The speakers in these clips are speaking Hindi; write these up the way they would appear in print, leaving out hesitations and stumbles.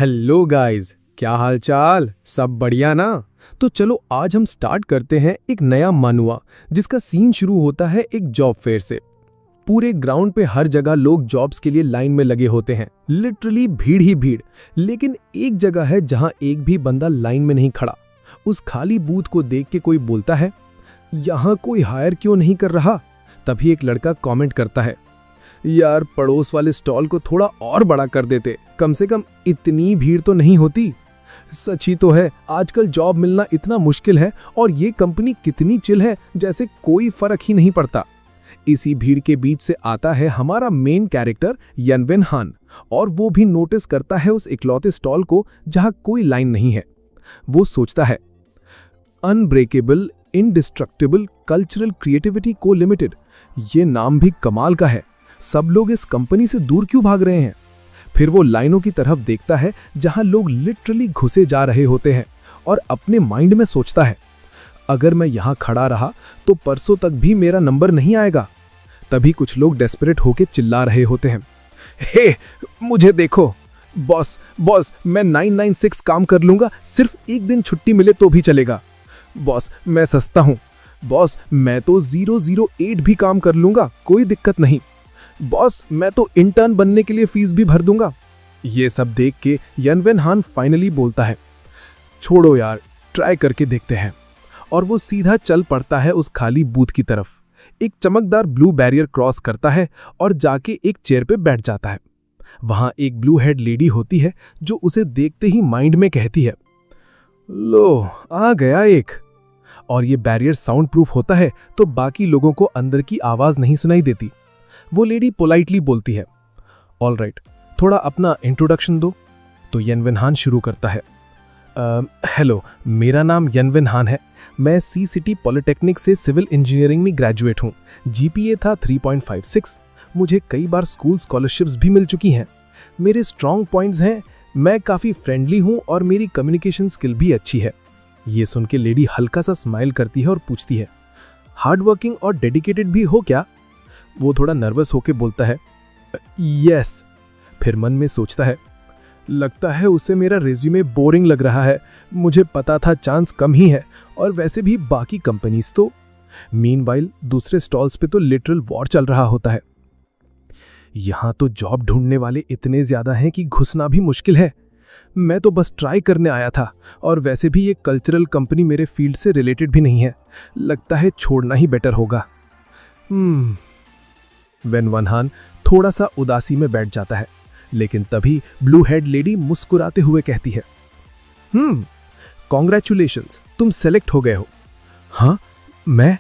हेलो गाइस, क्या हाल चाल? सब बढ़िया ना? तो चलो आज हम स्टार्ट करते हैं एक नया मानुआ जिसका सीन शुरू होता है एक जॉब फेयर से। पूरे ग्राउंड पे हर जगह लोग जॉब्स के लिए लाइन में लगे होते हैं, लिटरली भीड़ ही भीड़। लेकिन एक जगह है जहां एक भी बंदा लाइन में नहीं खड़ा। उस खाली बूथ को देख के कोई बोलता है, यहाँ कोई हायर क्यों नहीं कर रहा? तभी एक लड़का कमेंट करता है, यार पड़ोस वाले स्टॉल को थोड़ा और बड़ा कर देते, कम से कम इतनी भीड़ तो नहीं होती। सच ही तो है, आजकल जॉब मिलना इतना मुश्किल है और ये कंपनी कितनी चिल है, जैसे कोई फर्क ही नहीं पड़ता। इसी भीड़ के बीच से आता है हमारा मेन कैरेक्टर यनवेन हान, और वो भी नोटिस करता है उस इकलौते स्टॉल को जहां कोई लाइन नहीं है। वो सोचता है, अनब्रेकेबल इंडिस्ट्रक्टिबल कल्चरल क्रिएटिविटी को लिमिटेड, ये नाम भी कमाल का है। सब लोग इस कंपनी से दूर क्यों भाग रहे हैं? फिर वो लाइनों की तरफ देखता है जहां लोग लिटरली घुसे जा रहे होते हैं और अपने माइंड में सोचता है, अगर मैं यहां खड़ा रहा तो परसों तक भी मेरा नंबर नहीं आएगा। तभी कुछ लोग डेस्परेट होकर चिल्ला रहे होते हैं, हे मुझे देखो बॉस, मैं 996 काम कर लूंगा, सिर्फ एक दिन छुट्टी मिले तो भी चलेगा। बॉस मैं सस्ता हूं। बॉस मैं तो 008 भी काम कर लूंगा, कोई दिक्कत नहीं। बॉस मैं तो इंटर्न बनने के लिए फीस भी भर दूंगा। ये सब देख के यनवेन हान फाइनली बोलता है, छोड़ो यार, ट्राई करके देखते हैं। और वो सीधा चल पड़ता है उस खाली बूथ की तरफ, एक चमकदार ब्लू बैरियर क्रॉस करता है और जाके एक चेयर पे बैठ जाता है। वहां एक ब्लू हेड लेडी होती है जो उसे देखते ही माइंड में कहती है, लो आ गया एक। और ये बैरियर साउंड प्रूफ होता है तो बाकी लोगों को अंदर की आवाज नहीं सुनाई देती। वो लेडी पोलाइटली बोलती है, ऑल राइट, थोड़ा अपना इंट्रोडक्शन दो। तो यनवेन हान शुरू करता है, हेलो, मेरा नाम यनवेन हान है। मैं सी सिटी पॉलिटेक्निक से सिविल इंजीनियरिंग में ग्रेजुएट हूँ। जीपीए था 3.56। मुझे कई बार स्कूल स्कॉलरशिप्स भी मिल चुकी हैं। मेरे स्ट्रॉन्ग पॉइंट्स हैं, मैं काफ़ी फ्रेंडली हूँ और मेरी कम्युनिकेशन स्किल भी अच्छी है। ये सुन के लेडी हल्का सा स्माइल करती है और पूछती है, हार्ड वर्किंग और डेडिकेटेड भी हो क्या? वो थोड़ा नर्वस होके बोलता है, यस। फिर मन में सोचता है, लगता है उसे मेरा रिज्यूमे बोरिंग लग रहा है। मुझे पता था चांस कम ही है, और वैसे भी बाकी कंपनीज तो। मीनवाइल दूसरे स्टॉल्स पे तो लिटरल वॉर चल रहा होता है। यहां तो जॉब ढूंढने वाले इतने ज्यादा हैं कि घुसना भी मुश्किल है। मैं तो बस ट्राई करने आया था, और वैसे भी ये कल्चरल कंपनी मेरे फील्ड से रिलेटेड भी नहीं है। लगता है छोड़ना ही बेटर होगा। यनवेन हान थोड़ा सा उदासी में बैठ जाता है, लेकिन तभी ब्लू हेड लेडी मुस्कुराते हुए कहती है, कॉन्ग्रेचुलेशंस, तुम सेलेक्ट हो गए हो। हाँ, मैं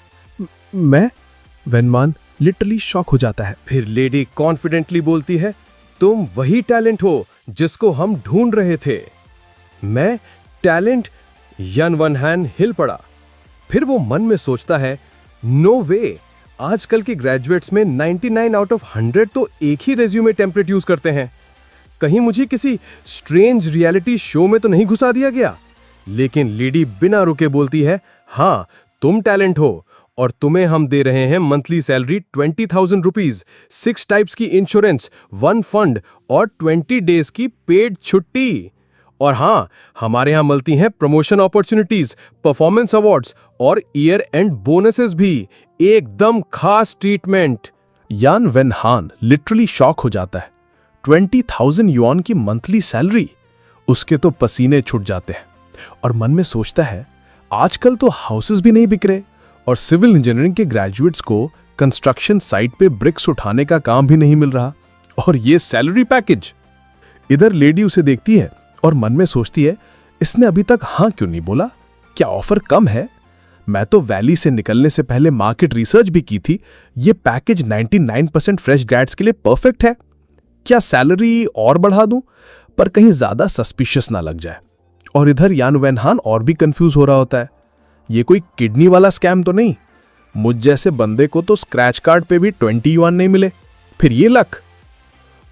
यनवेन लिटरली शॉक हो जाता है। फिर लेडी कॉन्फिडेंटली बोलती है, तुम वही टैलेंट हो जिसको हम ढूंढ रहे थे। मैं टैलेंट? यनवेन हान हिल पड़ा। फिर वो मन में सोचता है, नो वे, आजकल के ग्रेजुएट्स में 99 आउट ऑफ 100 तो एक ही रेज्यूमे टेम्पलेट यूज करते हैं। कहीं मुझे किसी स्ट्रेंज रियलिटी शो में तो नहीं घुसा दिया गया? लेकिन लेडी बिना रुके बोलती है, हाँ तुम टैलेंट हो, और तुम्हें हम दे रहे हैं मंथली सैलरी 20,000 रुपीज, 6 टाइप्स की इंश्योरेंस, 1 फंड और 20 डेज की पेड छुट्टी। और हाँ, हमारे यहां मिलती हैं प्रमोशन अपॉर्चुनिटीज, परफॉर्मेंस अवार्ड्स और ईयर एंड बोनसेस भी। एकदम खास ट्रीटमेंट। यनवेन हान लिटरली शॉक हो जाता है। 20,000 युआन की मंथली सैलरी, उसके तो पसीने छूट जाते हैं, और मन में सोचता है, आजकल तो हाउसेस भी नहीं बिक रहे, और सिविल इंजीनियरिंग के ग्रेजुएट्स को कंस्ट्रक्शन साइट पे ब्रिक्स उठाने का काम भी नहीं मिल रहा, और ये सैलरी पैकेज। इधर लेडी उसे देखती है और मन में सोचती है, इसने अभी तक हाँ क्यों नहीं बोला? क्या ऑफर कम है? मैं तो वैली से निकलने से पहले मार्केट रिसर्च भी की थी। ये पैकेज 99% फ्रेश ग्रेड्स के लिए परफेक्ट है। क्या सैलरी और बढ़ा दूं, पर कहीं ज्यादा सस्पिशियस ना लग जाए? और इधर यनवेन हान और भी कंफ्यूज हो रहा होता है, ये कोई किडनी वाला स्कैम तो नहीं? मुझ जैसे बंदे को तो स्क्रैच कार्ड पे भी 20 युआन नहीं मिले, फिर ये लक।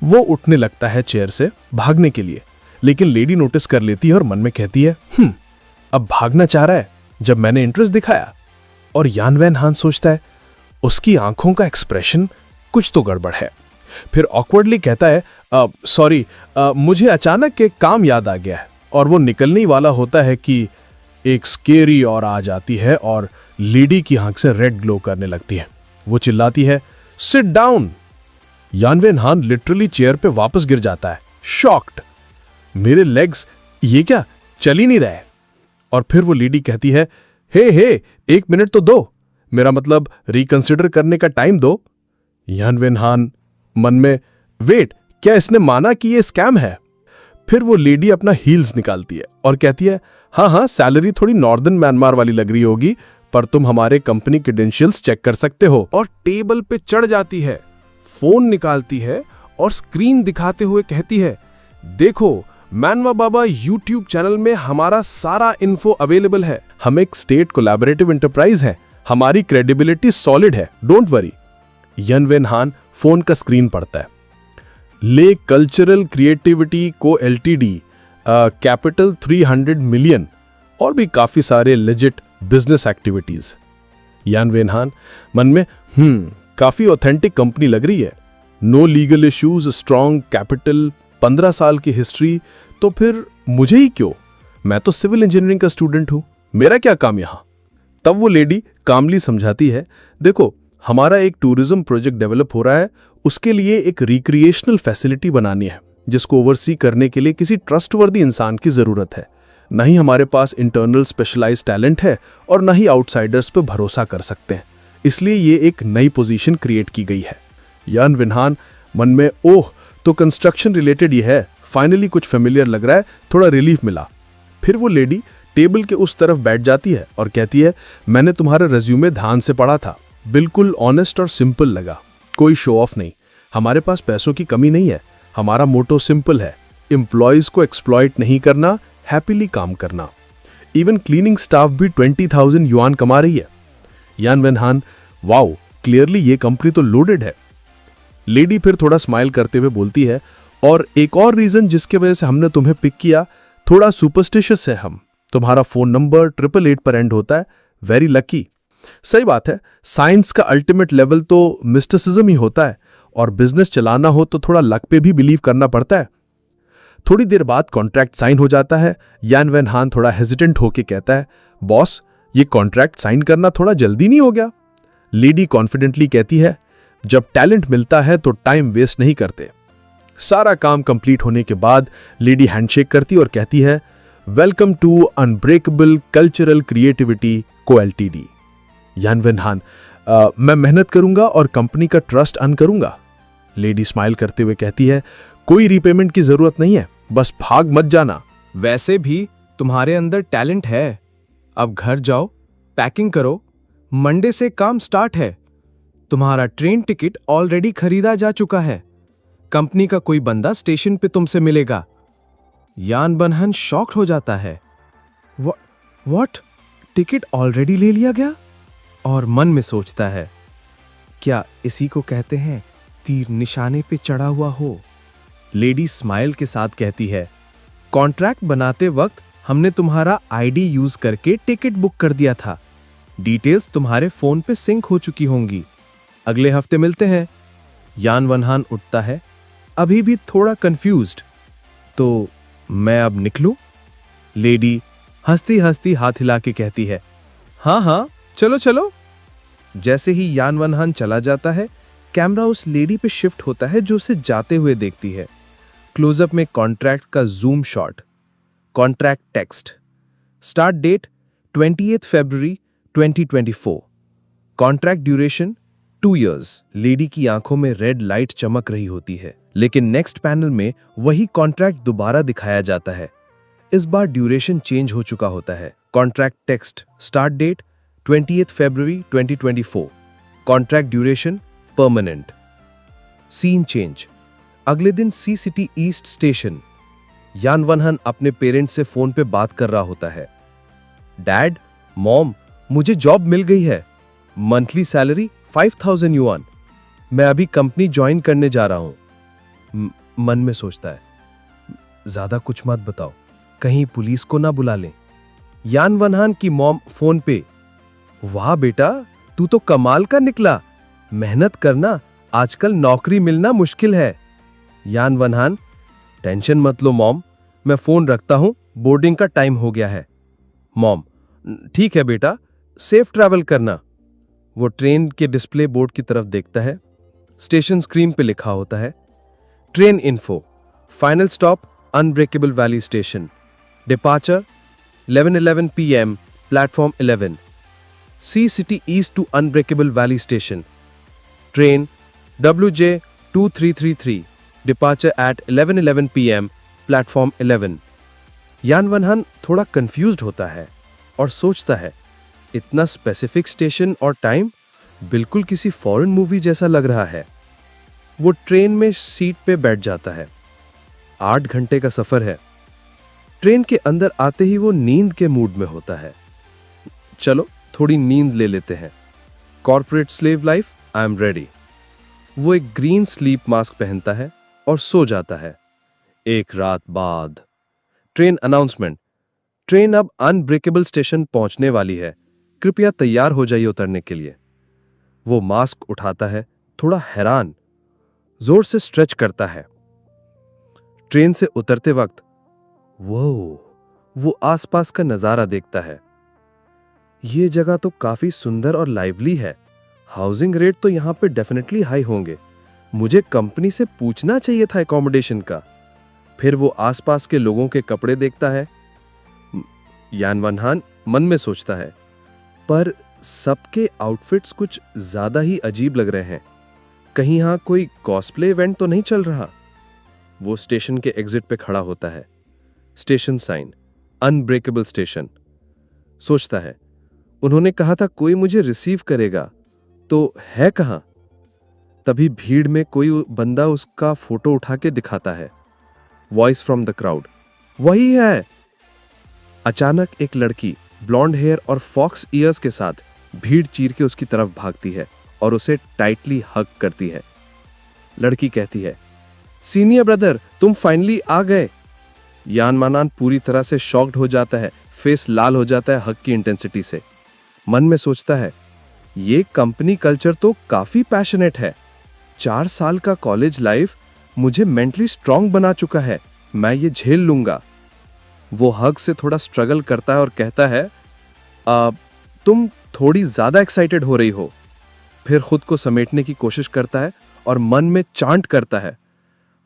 वो उठने लगता है चेयर से भागने के लिए, लेकिन लेडी नोटिस कर लेती है और मन में कहती है, अब भागना चाह रहा है जब मैंने इंटरेस्ट दिखाया। और यनवेन हान सोचता है, उसकी आंखों का एक्सप्रेशन कुछ तो गड़बड़ है। फिर ऑकवर्डली कहता है, सॉरी, मुझे अचानक एक काम याद आ गया है और वो निकलने ही वाला होता है कि एक स्केरी और आ जाती है और लेडी की आंख से रेड ग्लो करने लगती है। वो चिल्लाती है, सिट डाउन। यान वेन हान लिटरली चेयर पे वापस गिर जाता है, शॉक्ड। मेरे लेग्स ये क्या, चल ही नहीं रहे। और फिर वो लेडी कहती है, हे 1 मिनट तो दो, मेरा मतलब रिकंसिडर करने का टाइम दो। यान वेन हान मन में, वेट, क्या इसने माना कि ये स्कैम है? फिर वो लेडी अपना हील्स निकालती है और कहती है, हाँ, सैलरी थोड़ी नॉर्दर्न म्यांमार वाली लग रही होगी, पर तुम हमारे कंपनी क्रेडेंशियल्स चेक कर सकते हो। और टेबल पे चढ़ जाती है, फोन निकालती है और स्क्रीन दिखाते हुए कहती है, देखो मैनवा बाबा यूट्यूब चैनल में हमारा सारा इन्फो अवेलेबल है। हम एक स्टेट कोलैबोरेटिव एंटरप्राइज है, हमारी क्रेडिबिलिटी सॉलिड है, don't worry. Yan Wen Han phone का स्क्रीन पढ़ता है। ले cultural creativity co LTD, capital 300 million, और भी काफी सारे legit business activities. Yan Wen Han मन में, काफी ऑथेंटिक कंपनी लग रही है। No legal issues, strong capital, 15 साल की हिस्ट्री, तो फिर मुझे ही क्यों? मैं तो सिविल इंजीनियरिंग का स्टूडेंट हूं, मेरा क्या काम यहां? तब वो लेडी कामली समझाती है, देखो हमारा एक टूरिज्म प्रोजेक्ट डेवलप हो रहा है, उसके लिए एक रिक्रिएशनल फैसिलिटी बनानी है जिसको ओवरसी करने के लिए किसी ट्रस्टवर्दी इंसान की जरूरत है। न ही हमारे पास इंटरनल स्पेशलाइज्ड टैलेंट है और न ही आउटसाइडर्स पर भरोसा कर सकते हैं, इसलिए ये एक नई पोजीशन क्रिएट की गई है। यान वेन हान मन में, ओह, तो कंस्ट्रक्शन रिलेटेड ही है, फाइनली कुछ फेमिलियर लग रहा है, थोड़ा रिलीफ मिला। फिर वो लेडी टेबल के उस तरफ बैठ जाती है और कहती है, मैंने तुम्हारा रेज्यूमे ध्यान से पढ़ा था, बिल्कुल ऑनेस्ट और सिंपल लगा, कोई शो ऑफ नहीं। हमारे पास पैसों की कमी नहीं है, हमारा मोटो सिंपल है, एम्प्लॉयज को एक्सप्लॉइट नहीं करना, हैप्पीली काम करना। इवन क्लीनिंग स्टाफ भी 20,000 युआन कमा रही है। यान वेन हान, वाओ, क्लियरली ये कंपनी तो लोडेड है। लेडी फिर थोड़ा स्माइल करते हुए बोलती है, और एक और रीजन जिसके वजह से हमने तुम्हें पिक किया, थोड़ा सुपरस्टिशियस है हम, तुम्हारा फोन नंबर 888 पर एंड होता है, वेरी लकी। सही बात है, साइंस का अल्टीमेट लेवल तो मिस्टिसिज्म ही होता है, और बिजनेस चलाना हो तो थोड़ा लक पे भी बिलीव करना पड़ता है। थोड़ी देर बाद कॉन्ट्रैक्ट साइन हो जाता है। यान वेन हान थोड़ा हेजिटेंट होके कहता है, बॉस, ये कॉन्ट्रैक्ट साइन करना थोड़ा जल्दी नहीं हो गया? लेडी कॉन्फिडेंटली कहती है, जब टैलेंट मिलता है तो टाइम वेस्ट नहीं करते। सारा काम कंप्लीट होने के बाद लेडी हैंडशेक करती और कहती है, welcome two unbreakable cultural creativity co LTD. यान वेन हान, मैं मेहनत करूंगा और कंपनी का ट्रस्ट अर्न करूंगा। लेडी स्माइल करते हुए कहती है, कोई रीपेमेंट की जरूरत नहीं है, बस भाग मत जाना। वैसे भी तुम्हारे अंदर टैलेंट है, अब घर जाओ, पैकिंग करो, मंडे से काम स्टार्ट है। तुम्हारा ट्रेन टिकट ऑलरेडी खरीदा जा चुका है, कंपनी का कोई बंदा स्टेशन पे तुमसे मिलेगा। यान बनहन शॉक्ड हो जाता है, व्हाट, टिकट ऑलरेडी ले लिया गया? और मन में सोचता है, क्या इसी को कहते हैं तीर निशाने पे चढ़ा हुआ हो? लेडी स्माइल के साथ कहती है, कॉन्ट्रैक्ट बनाते वक्त हमने तुम्हारा आईडी यूज करके टिकट बुक कर दिया था, डिटेल्स तुम्हारे फोन पे सिंक हो चुकी होंगी, अगले हफ्ते मिलते हैं। यान वनहान उठता है, अभी भी थोड़ा कंफ्यूज्ड। तो मैं अब निकलूं? लेडी हंसती हंसती हाथ हिला के कहती है, हाँ, चलो चलो। जैसे ही यान वनहान चला जाता है, कैमरा उस लेडी पे शिफ्ट होता है जो उसे जाते हुए देखती है। क्लोजअप में कॉन्ट्रैक्ट का zoom shot, contract text, start date 28 February 2024, contract duration 2 years. Lady की आंखों में रेड लाइट चमक रही होती है, लेकिन नेक्स्ट पैनल में वही कॉन्ट्रैक्ट दोबारा दिखाया जाता है। इस बार ड्यूरेशन चेंज हो चुका होता है। Contract text, start date 28 February 2024, contract duration permanent. Scene change, अगले दिन सी सिटी ईस्ट स्टेशन। यान वनहन अपने पेरेंट्स से फोन पे बात कर रहा होता है। डैड, मॉम, मुझे जॉब मिल गई है, मंथली सैलरी 5000 युआन, मैं अभी कंपनी ज्वाइन करने जा रहा हूं। मन में सोचता है, ज्यादा कुछ मत बताओ, कहीं पुलिस को ना बुला लें। यान वनहान की मॉम फोन पे, वाह बेटा, तू तो कमाल का निकला, मेहनत करना, आजकल नौकरी मिलना मुश्किल है। यान वनहान, टेंशन मत लो मॉम, मैं फोन रखता हूं, बोर्डिंग का टाइम हो गया है। मॉम, ठीक है बेटा, सेफ ट्रैवल करना। वो ट्रेन के डिस्प्ले बोर्ड की तरफ देखता है। स्टेशन स्क्रीन पे लिखा होता है, train info, final stop unbreakable valley station, departure 11:11 PM, platform 11, sea city east to unbreakable valley station, train WJ2333, departure at 11:11 PM, platform 11। यान वनहान थोड़ा कंफ्यूज्ड होता है और सोचता है, इतना स्पेसिफिक स्टेशन और टाइम, बिल्कुल किसी फॉरेन मूवी जैसा लग रहा है। वो ट्रेन में सीट पे बैठ जाता है। 8 घंटे का सफर है। ट्रेन के अंदर आते ही वो नींद के मूड में होता है। चलो थोड़ी नींद ले लेते हैं। Corporate slave life, I am ready. वो एक ग्रीन स्लीप मास्क पहनता है और सो जाता है। एक रात बाद ट्रेन अनाउंसमेंट, ट्रेन अब अनब्रेकेबल स्टेशन पहुंचने वाली है, कृपया तैयार हो जाइए उतरने के लिए। वो मास्क उठाता है, थोड़ा हैरान, जोर से स्ट्रेच करता है। ट्रेन से उतरते वक्त वो आसपास का नजारा देखता है। ये जगह तो काफी सुंदर और लाइवली है। हाउसिंग रेट तो यहां पे डेफिनेटली हाई होंगे। मुझे कंपनी से पूछना चाहिए था एकोमोडेशन का। फिर वो आसपास के लोगों के कपड़े देखता है। यान वनहान मन में सोचता है, पर सबके आउटफिट्स कुछ ज्यादा ही अजीब लग रहे हैं। कहीं यहां कोई कॉस्प्ले इवेंट तो नहीं चल रहा। वो स्टेशन के एग्जिट पे खड़ा होता है। Station sign, unbreakable station. सोचता है, उन्होंने कहा था कोई मुझे रिसीव करेगा, तो है कहां? तभी भीड़ में कोई बंदा उसका फोटो उठा के दिखाता है। वॉइस फ्रॉम द क्राउड, वही है। अचानक एक लड़की ब्लॉन्ड हेयर और फॉक्स ईयर्स के साथ भीड़ चीर के उसकी तरफ भागती है और उसे टाइटली हग करती है। लड़की कहती है, सीनियर ब्रदर, तुम फाइनली आ गए। यान वनहान पूरी तरह से शॉक्ड हो जाता है, फेस लाल हो जाता है हग की इंटेंसिटी से। मन में सोचता है, ये कंपनी कल्चर तो काफी पैशनेट है। 4 साल का कॉलेज लाइफ मुझे मेंटली स्ट्रांग बना चुका है, मैं ये झेल लूंगा। वो हग से थोड़ा स्ट्रगल करता है और कहता है, तुम थोड़ी ज्यादा एक्साइटेड हो रही हो। फिर खुद को समेटने की कोशिश करता है और मन में चांट करता है,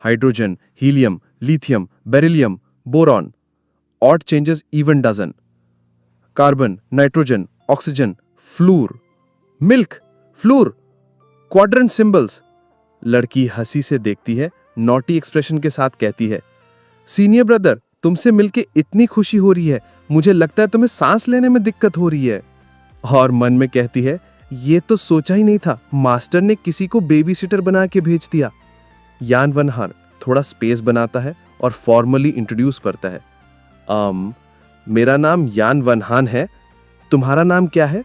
hydrogen, helium, lithium, beryllium, boron, odd changes even dozen, carbon, nitrogen, oxygen, flour, milk, flour, quadrant symbols. लड़की हंसी से देखती है, नॉटी एक्सप्रेशन के साथ कहती है, सीनियर ब्रदर, तुमसे मिलके इतनी खुशी हो रही है, मुझे लगता है तुम्हें सांस लेने में दिक्कत हो रही है। और मन में कहती है, ये तो सोचा ही नहीं था, मास्टर ने किसी को बेबी सिटर बना के भेज दिया। यान वनहान थोड़ा स्पेस बनाता है और फॉर्मली इंट्रोड्यूस करता है, मेरा नाम यान वनहान है, तुम्हारा नाम क्या है?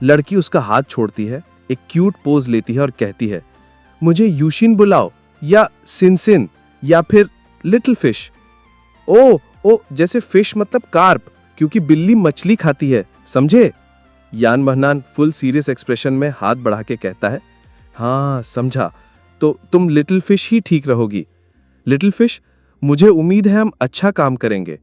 लड़की उसका हाथ छोड़ती है, एक क्यूट पोज लेती है और कहती है, मुझे यूशिन बुलाओ, या सिनसिन, या फिर लिटिल फिश। ओ, जैसे फिश मतलब कार्प, क्योंकि बिल्ली मछली खाती है, समझे? यान वनहान फुल सीरियस एक्सप्रेशन में हाथ बढ़ा के कहता है, हाँ समझा, तो तुम लिटिल फिश ही ठीक रहोगी। लिटिल फिश, मुझे उम्मीद है हम अच्छा काम करेंगे।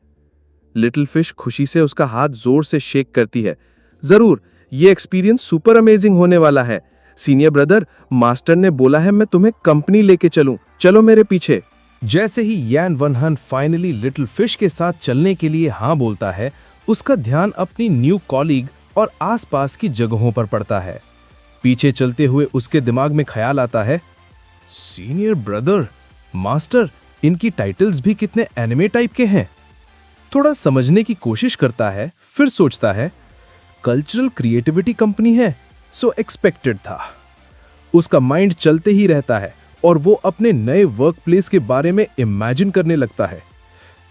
लिटिल फिश खुशी से उसका हाथ जोर से शेक करती है, जरूर, ये एक्सपीरियंस सुपर अमेजिंग होने वाला है। सीनियर ब्रदर, मास्टर ने बोला है मैं तुम्हें कंपनी लेके चलूं, चलो मेरे पीछे। जैसे ही यान वनहान फाइनली लिटिल फिश के साथ चलने के लिए हाँ बोलता है, उसका ध्यान अपनी न्यू कॉलीग और आसपास की जगहों पर पड़ता है। पीछे चलते हुए उसके दिमाग में ख्याल आता है, सीनियर ब्रदर, मास्टर, इनकी टाइटल्स भी कितने एनिमे टाइप के हैं। थोड़ा समझने की कोशिश करता है, फिर सोचता है, कल्चरल क्रिएटिविटी कंपनी है, सो एक्सपेक्टेड था। उसका माइंड चलते ही रहता है और वो अपने नए वर्क प्लेस के बारे में इमेजिन करने लगता है।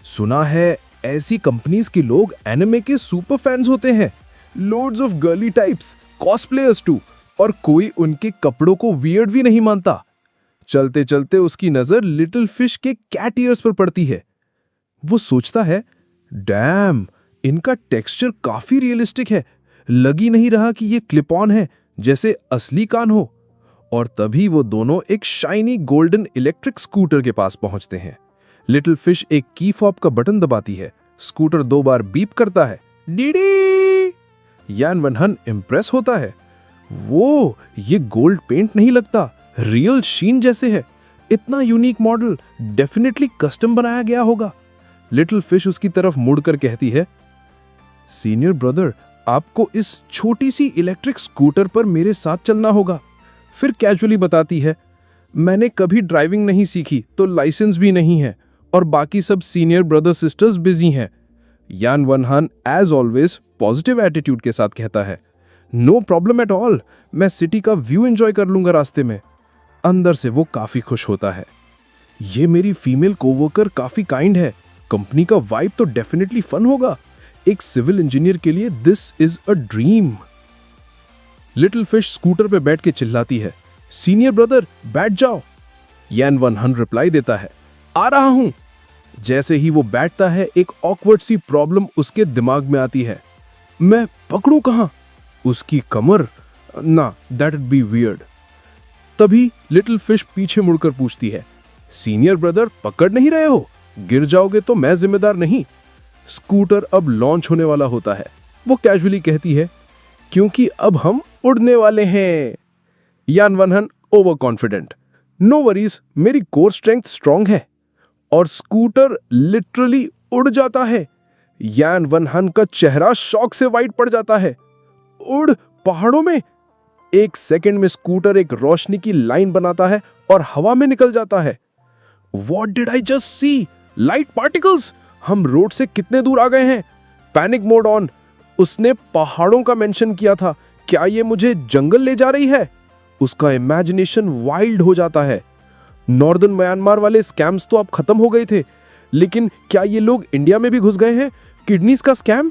सुना है ऐसी कंपनीज के लोग एनिमे के सुपर फैंस होते हैं, loads of girly types, cosplayers too, और कोई उनके कपड़ों को वियर्ड भी नहीं मानता। चलते चलते उसकी नजर लिटिल फिश के कैट ईयर्स पर पड़ती है। वो सोचता है, डैम, इनका टेक्सचर काफी रियलिस्टिक है, लगी नहीं रहा कि ये क्लिप ऑन है, जैसे असली कान हो। और तभी वो दोनों एक शाइनी गोल्डन इलेक्ट्रिक स्कूटर के पास पहुंचते हैं। लिटिल फिश एक की फॉब का बटन दबाती है, स्कूटर 2 बार बीप करता है, डीडी। यान वनहन इंप्रेस होता है। वो ये गोल्ड पेंट नहीं लगता, रियल शीन जैसे है। इतना यूनिक मॉडल डेफिनेटली कस्टम बनाया गया होगा। लिटिल फिश उसकी तरफ मुड़कर कहती है, सीनियर ब्रदर, आपको इस छोटी सी इलेक्ट्रिक स्कूटर पर मेरे साथ चलना होगा। फिर कैजुअली बताती है, मैंने कभी ड्राइविंग नहीं सीखी तो लाइसेंस भी नहीं है और बाकी सब सीनियर ब्रदर सिस्टर्स बिजी हैं। यान वनहन एज ऑलवेज पॉजिटिव एटीट्यूड के साथ कहता है, नो प्रॉब्लम एट ऑल, मैं सिटी का व्यू एंजॉय कर लूंगा रास्ते में। अंदर से वो काफी खुश होता है। ये मेरी फीमेल कोवर्कर काफी काइंड है, कंपनी का वाइब तो डेफिनेटली फन होगा। एक सिविल इंजीनियर के लिए this is a dream. Little fish scooter पे बैठ के चिल्लाती है, सीनियर ब्रदर बैठ जाओ। यान वनहन रिप्लाई देता है, आ रहा हूं। जैसे ही वो बैठता है एक ऑकवर्ड सी प्रॉब्लम उसके दिमाग में आती है, मैं पकड़ूं कहां उसकी कमर? ना, दैट वुड बी वियर्ड। तभी लिटिल फिश पीछे मुड़कर पूछती है, सीनियर ब्रदर पकड़ नहीं रहे हो? गिर जाओगे तो मैं जिम्मेदार नहीं। स्कूटर अब लॉन्च होने वाला होता है। वो कैजुअली कहती है, क्योंकि अब हम उड़ने वाले हैं। यान वनहन ओवर कॉन्फिडेंट, नो वरीज, मेरी कोर स्ट्रेंथ स्ट्रांग है। और स्कूटर लिटरली उड़ जाता है। यान वनहन का चेहरा शॉक से वाइट पड़ जाता है। उड़ पहाड़ों में। 1 सेकंड में स्कूटर एक रोशनी की लाइन बनाता है और हवा में निकल जाता है। What did I just see? Light particles. हम रोड से कितने दूर आ गए हैं? Panic mode on. उसने पहाड़ों का मेंशन किया था, क्या ये मुझे जंगल ले जा रही है? उसका इमेजिनेशन वाइल्ड हो जाता है। नॉर्दर्न म्यांमार वाले स्कैम्स तो अब खत्म हो गए थे, लेकिन क्या ये लोग इंडिया में भी घुस गए हैं? किडनीज का स्कैम?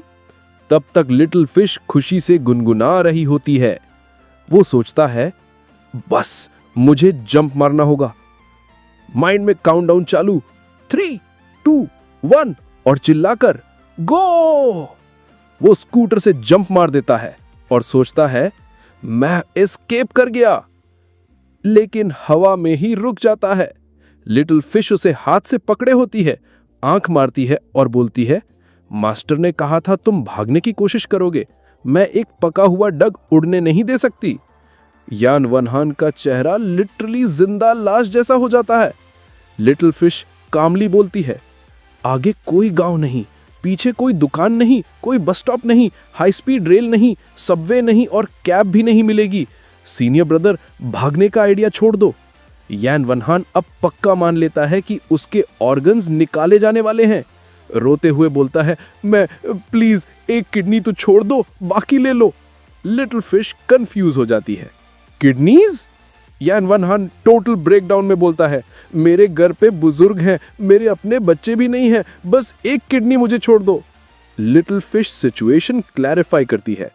तब तक लिटिल फिश खुशी से गुनगुना रही होती है। वो सोचता है, बस मुझे जंप मारना होगा। माइंड में काउंटडाउन चालू, 3, 2, 1 और चिल्लाकर गो। वो स्कूटर से जंप मार देता है और सोचता है, मैं एस्केप कर गया, लेकिन हवा में ही रुक जाता है। लिटिल फिश उसे हाथ से पकड़े होती है, आंख मारती है और बोलती है, मास्टर ने कहा था तुम भागने की कोशिश करोगे, मैं एक पका हुआ डग उड़ने नहीं दे सकती। यान वनहन का चेहरा लिटरली जिंदा लाश जैसा हो जाता है। लिटिल फिश कामली बोलती है, आगे कोई गांव नहीं, पीछे कोई दुकान नहीं, कोई बस स्टॉप नहीं, हाई स्पीड रेल नहीं, सबवे नहीं और कैब भी नहीं मिलेगी। सीनियर ब्रदर, भागने का आइडिया छोड़ दो। यान वनहन अब पक्का मान लेता है कि उसके ऑर्गन्स निकाले जाने वाले हैं। रोते हुए बोलता है, मैं प्लीज एक किडनी तो छोड़ दो, बाकी ले लो। लिटिल फिश कंफ्यूज हो जाती है, किडनीज? यान वनहन टोटल ब्रेकडाउन में बोलता है, मेरे घर पे बुजुर्ग हैं, मेरे अपने बच्चे भी नहीं हैं, बस एक किडनी मुझे छोड़ दो। लिटिल फिश सिचुएशन क्लैरिफाई करती है,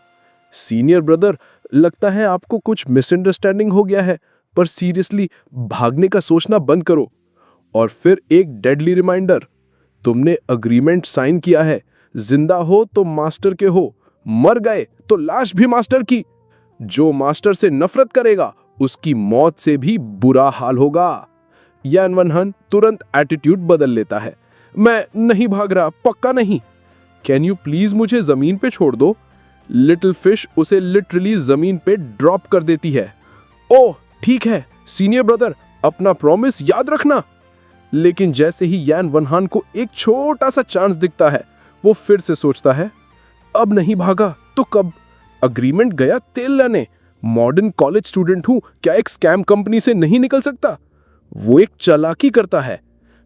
सीनियर ब्रदर, लगता है आपको कुछ मिसअंडरस्टैंडिंग हो गया है, पर सीरियसली भागने का सोचना बंद करो। और फिर एक डेडली रिमाइंडर, तुमने अग्रीमेंट साइन किया है, जिंदा हो तो मास्टर के हो, मर गए तो लाश भी मास्टर की। जो मास्टर से नफरत करेगा उसकी मौत से भी बुरा हाल होगा। यान वनहन तुरंत एटीट्यूड बदल लेता है, मैं नहीं भाग रहा, पक्का नहीं। कैन यू प्लीज मुझे जमीन पे छोड़ दो? लिटिल फिश उसे लिटरली जमीन पे ड्रॉप कर देती है। ओह ठीक है सीनियर ब्रदर, अपना प्रॉमिस याद रखना। लेकिन जैसे ही यान वनहन को एक छोटा सा चांस दिखता है, वो फिर से सोचता है, अब नहीं भागा तो कब? अग्रीमेंट गया तेल लाने, मॉडर्न कॉलेज स्टूडेंट हूं, क्या एक स्कैम कंपनी से नहीं निकल सकता? वो एक चालाकी करता है।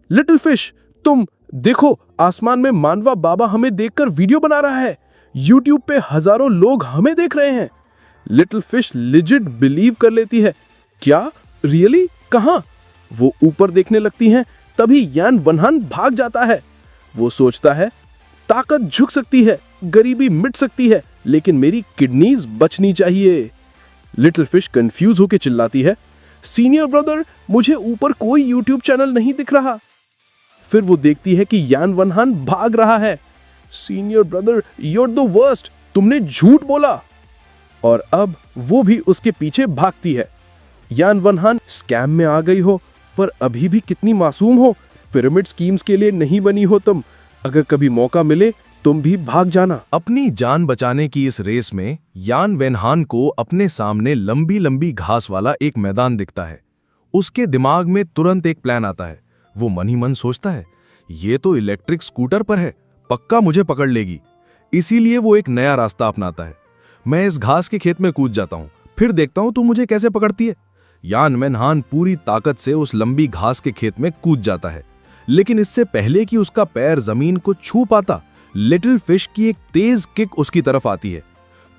लिटिल फिश, तुम देखो, आसमान में मानवा बाबा हमें देखकर वीडियो बना रहा है, यूट्यूब पे हजारों लोग हमें देख रहे हैं। लिटिल फिश लिजिट बिलीव कर लेती है, क्या रियली? कहां? वो ऊपर देखने लगती हैं, तभी यान वनहन भाग जाता है। वो सोचता है, ताकत झुक सकती है, गरीबी मिट सकती है, लेकिन मेरी किडनीज बचनी चाहिए। लिटिल फिश कंफ्यूज होकर चिल्लाती है, सीनियर ब्रदर, मुझे ऊपर कोई यूट्यूब चैनल नहीं दिख रहा। फिर वो देखती है कि यान वनहन भाग रहा है। Senior brother, you're the worst, तुमने झूठ बोला। और अब वो भी उसके पीछे भागती है। यान वनहान स्कैम में आ गई हो, पर अभी भी कितनी मासूम हो। पिरामिड स्कीम्स के लिए नहीं बनी हो तुम। अगर कभी मौका मिले तुम भी भाग जाना। अपनी जान बचाने की इस रेस में यान वेनहान को अपने सामने लंबी लंबी घास वाला एक मैदान दिखता है। उसके दिमाग में तुरंत एक प्लान आता है। वो मन ही मन सोचता है, ये तो इलेक्ट्रिक स्कूटर पर है, पक्का मुझे पकड़ लेगी। इसीलिए वो एक नया रास्ता अपनाता है। मैं इस घास के खेत में कूद जाता हूं, फिर देखता हूं तू मुझे कैसे पकड़ती है। यान वेनहान पूरी ताकत से उस लंबी घास के खेत में कूद जाता है, लेकिन इससे पहले कि उसका पैर जमीन को छू पाता, लिटिल फिश की एक तेज किक उसकी तरफ आती है।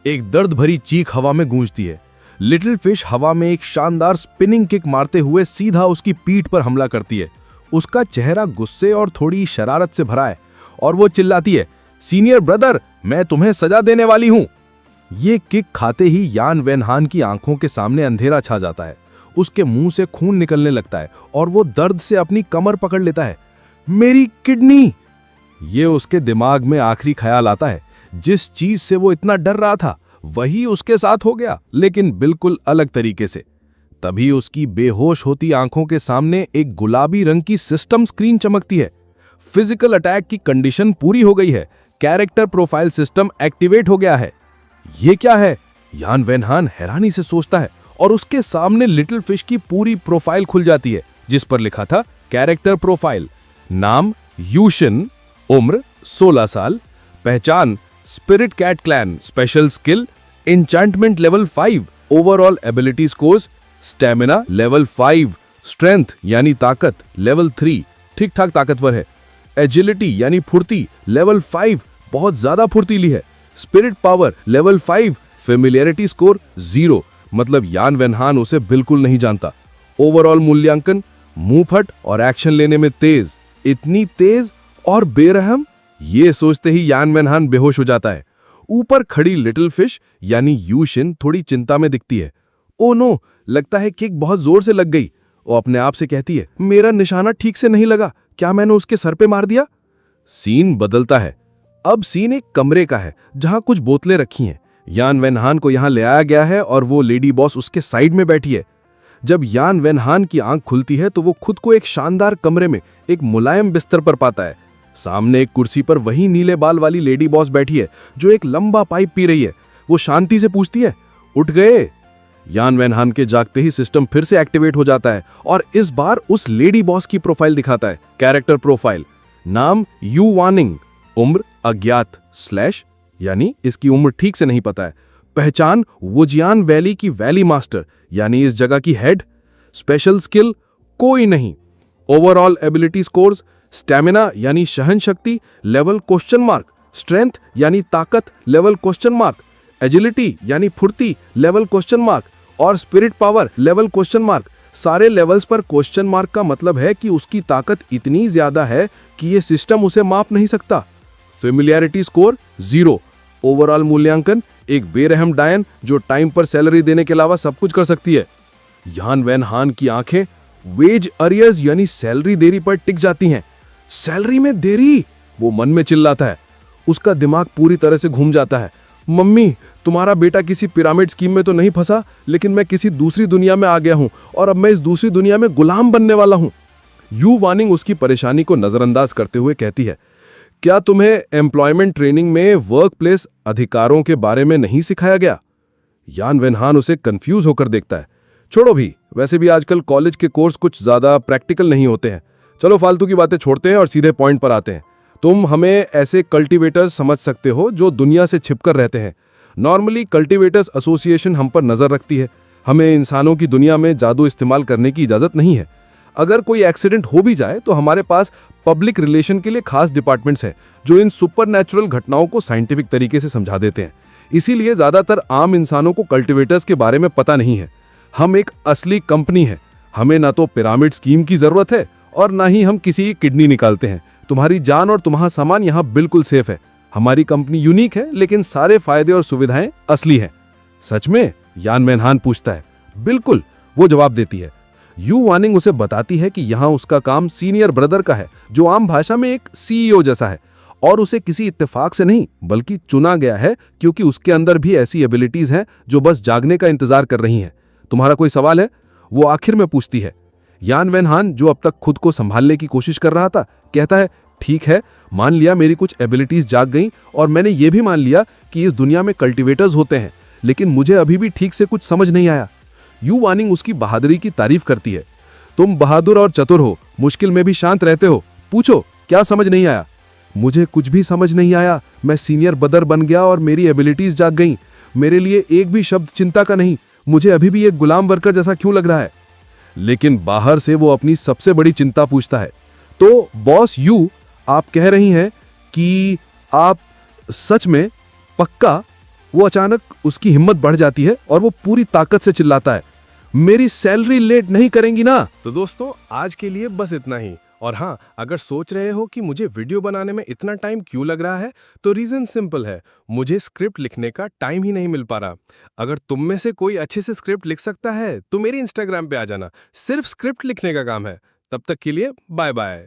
एक दर्द भरी चीख हवा में गूंजती है। लिटिल फिश हवा में एक शानदार स्पिनिंग किक मारते हुए सीधा उसकी पीठ पर हमला करती है। उसका चेहरा गुस्से और थोड़ी शरारत से भरा है और वो चिल्लाती है, सीनियर ब्रदर, मैं तुम्हें सजा देने वाली हूं। ये किक खाते ही यान वेनहान की आंखों के सामने अंधेरा छा जाता है। उसके मुंह से खून निकलने लगता है और वो दर्द से अपनी कमर पकड़ लेता है। मेरी किडनी! ये उसके दिमाग में आखिरी ख्याल आता है। जिस चीज से वो इतना डर रहा था वही उसके साथ हो गया, लेकिन बिल्कुल अलग तरीके से। तभी उसकी बेहोश होती आंखों के सामने एक गुलाबी रंग की सिस्टम स्क्रीन चमकती है। फिजिकल अटैक की कंडीशन पूरी हो गई है। कैरेक्टर प्रोफाइल सिस्टम एक्टिवेट हो गया है। ये क्या है? यान वेनहान हैरानी से सोचता है और उसके सामने लिटिल फिश की पूरी प्रोफाइल खुल जाती है, जिस पर लिखा था कैरेक्टर प्रोफाइल। नाम यूशिन, उम्र 16 साल, पहचान spirit cat clan, special skill enchantment level 5, overall ability scores stamina level 5, strength यानी ताकत लेवल 3, ठीक ठाक ताकतवर है, एजिलिटी यानी फुर्ती लेवल 5, बहुत ज्यादा फुर्तीली है, spirit power level 5, familiarity score 0, मतलब यान वेनहान उसे बिल्कुल नहीं जानता। ओवरऑल मूल्यांकन मुंहफट और एक्शन लेने में तेज, इतनी तेज और बेरहम, ये सोचते ही यान वेनहान बेहोश हो जाता है। ऊपर खड़ी लिटिल फिश यानी यूशिन थोड़ी चिंता में दिखती है। ओ नो, लगता है किक बहुत जोर से लग गई। वो अपने आप से कहती है, मेरा निशाना ठीक से नहीं लगा, क्या मैंने उसके सर पे मार दिया? सीन बदलता है। अब सीन एक कमरे का है जहां कुछ बोतलें रखी हैं। यान वेनहान को यहां ले आया गया है और वो लेडी बॉस उसके साइड में बैठी है। जब यान वेनहान की आंख खुलती है तो वो खुद को एक शानदार कमरे में एक मुलायम बिस्तर पर पाता है। सामने एक कुर्सी पर वही नीले बाल वाली लेडी बॉस बैठी है जो एक लंबा पाइप पी रही है। वो शांति से पूछती है, उठ गए? यान वेनहान के जागते ही सिस्टम फिर से एक्टिवेट हो जाता है और इस बार उस लेडी बॉस की प्रोफाइल दिखाता है। कैरेक्टर प्रोफाइल, नाम यू वानिंग, उम्र अज्ञात स्लैश यानी इसकी उम्र ठीक से नहीं पता है, पहचान वुजियान वैली की वैली मास्टर यानी इस जगह की हेड, स्पेशल स्किल कोई नहीं, ओवरऑल एबिलिटी स्कोर्स स्टैमिना यानी सहन शक्ति लेवल क्वेश्चन मार्क, स्ट्रेंथ यानी ताकत लेवल क्वेश्चन मार्क, एजिलिटी यानी फुर्ती लेवल क्वेश्चन मार्क और spirit power level question mark. सारे लेवल्स पर क्वेश्चन मार्क का मतलब है कि उसकी ताकत इतनी ज्यादा है कि ये सिस्टम उसे माप नहीं सकता। फेमिलियरिटी स्कोर 0, ओवरऑल मूल्यांकन एक बेरहम डायन जो टाइम पर सैलरी देने के अलावा सब कुछ कर सकती है। यान वेनहान की आंखें वेज अरियर्स यानी सैलरी देरी पर टिक जाती हैं। सैलरी में देरी, वो मन में चिल्लाता है। उसका दिमाग पूरी तरह से घूम जाता है। मम्मी, तुम्हारा बेटा किसी पिरामिड स्कीम में तो नहीं फंसा, लेकिन मैं किसी दूसरी दुनिया में आ गया हूं और अब मैं इस दूसरी दुनिया में गुलाम बनने वाला हूं। यू वानिंग उसकी परेशानी को नजरअंदाज करते हुए कहती है, क्या तुम्हें एम्प्लॉयमेंट ट्रेनिंग में वर्क प्लेस अधिकारों के बारे में नहीं सिखाया गया? यान वेनहान उसे कंफ्यूज होकर देखता है। छोड़ो भी, वैसे भी आजकल कॉलेज के कोर्स कुछ ज्यादा प्रैक्टिकल नहीं होते हैं। चलो फालतू की बातें छोड़ते हैं और सीधे पॉइंट पर आते हैं। तुम हमें ऐसे कल्टीवेटर्स समझ सकते हो जो दुनिया से छिपकर रहते हैं। नॉर्मली कल्टीवेटर्स एसोसिएशन हम पर नजर रखती है। हमें इंसानों की दुनिया में जादू इस्तेमाल करने की इजाजत नहीं है। अगर कोई एक्सीडेंट हो भी जाए तो हमारे पास पब्लिक रिलेशन के लिए खास डिपार्टमेंट्स हैं जो इन सुपरनैचुरल घटनाओं को साइंटिफिक तरीके से समझा देते हैं। इसीलिए ज्यादातर आम इंसानों को कल्टीवेटर्स के बारे में पता नहीं है। हम एक असली कंपनी है। हमें ना तो पिरामिड स्कीम की जरूरत है और ना ही हम किसी की किडनी निकालते हैं। तुम्हारी जान और तुम्हारा सामान यहाँ बिल्कुल सेफ है। हमारी कंपनी यूनिक है, लेकिन सारे फायदे और सुविधाएं असली हैं। सच में? यान वेनहान पूछता है। बिल्कुल, वो जवाब देती है। यू वानिंग उसे बताती है कि यहाँ उसका काम सीनियर ब्रदर का है, जो आम भाषा में एक सीईओ जैसा है, और उसे किसी इत्तेफाक से नहीं बल्कि चुना गया है क्योंकि उसके अंदर भी ऐसी एबिलिटीज हैं जो बस जागने का इंतजार कर रही हैं। तुम्हारा कोई सवाल है? वो आखिर में पूछती है। यान वैन हान, जो अब तक खुद को संभालने की कोशिश कर रहा था, कहता है, ठीक है, मान लिया मेरी कुछ एबिलिटीज जाग गईं और मैंने ये भी मान लिया कि इस दुनिया में कल्टीवेटर्स होते हैं, लेकिन मुझे अभी भी ठीक से कुछ समझ नहीं आया। यू वानिंग उसकी बहादुरी की तारीफ करती है। तुम बहादुर और चतुर हो, मुश्किल में भी शांत रहते हो। पूछो, क्या समझ नहीं आया? मुझे कुछ भी समझ नहीं आया। मैं सीनियर बदर बन गया और मेरी एबिलिटीज जाग गईं। मेरे लिए एक भी शब्द चिंता का नहीं। मुझे अभी भी एक गुलाम वर्कर जैसा क्यों लग रहा है? लेकिन बाहर से वो अपनी सबसे बड़ी चिंता पूछता है। तो बॉस यू, आप कह रही हैं कि आप सच में पक्का? वो अचानक उसकी हिम्मत बढ़ जाती है और वो पूरी ताकत से चिल्लाता है, मेरी सैलरी लेट नहीं करेंगी ना? तो दोस्तों, आज के लिए बस इतना ही। और हाँ, अगर सोच रहे हो कि मुझे वीडियो बनाने में इतना टाइम क्यों लग रहा है, तो रीजन सिंपल है, मुझे स्क्रिप्ट लिखने का टाइम ही नहीं मिल पा रहा। अगर तुम में से कोई अच्छे से स्क्रिप्ट लिख सकता है तो मेरे इंस्टाग्राम पे आ जाना, सिर्फ स्क्रिप्ट लिखने का काम है। तब तक के लिए बाय बाय।